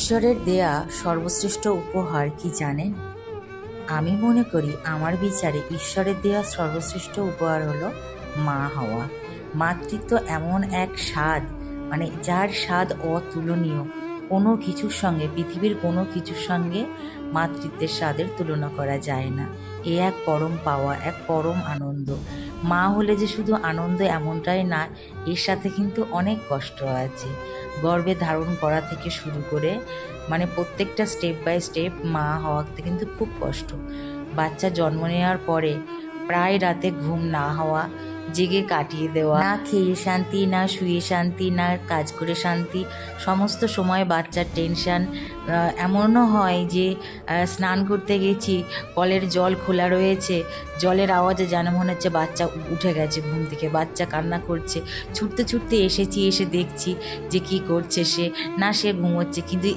ঈশ্বরের দেয়া সর্বশ্রেষ্ঠ উপহার কি জানেন? আমি মনে করি আমার বিচারে ঈশ্বরের দেয়া সর্বশ্রেষ্ঠ উপহার হলো মা হওয়া। মাতৃত্ব এমন এক স্বাদ, যার স্বাদ অতুলনীয়। কোনো কিছুর সঙ্গে, পৃথিবীর কোনো কিছুর সঙ্গে মাতৃত্বের স্বাদের তুলনা করা যায় না। এ এক পরম পাওয়া, এক পরম আনন্দ। মা হলে যে শুধু আনন্দ এমনটাই না, এর সাথে কিন্তু অনেক কষ্ট আছে। গর্ভে ধারণ করা থেকে শুরু করে প্রত্যেকটা স্টেপ বাই স্টেপ মা হওয়াতে কিন্তু খুব কষ্ট। বাচ্চা জন্ম নেওয়ার পরে প্রায় রাতে ঘুম না হওয়া, জেগে কাটিয়ে দেওয়া, না খেয়ে শান্তি, না শুয়ে শান্তি, না কাজ করে শান্তি, সমস্ত সময় বাচ্চার টেনশান। এমনও হয় যে স্নান করতে গেছি, কলের জল খোলা রয়েছে, জলের আওয়াজে যেন মনে হচ্ছে বাচ্চা উঠে গেছে ঘুম থেকে, বাচ্চা কান্না করছে। ছুটতে ছুটতে এসেছি, এসে দেখছি যে কি করছে সে, না সে ঘুমোচ্ছে, কিন্তু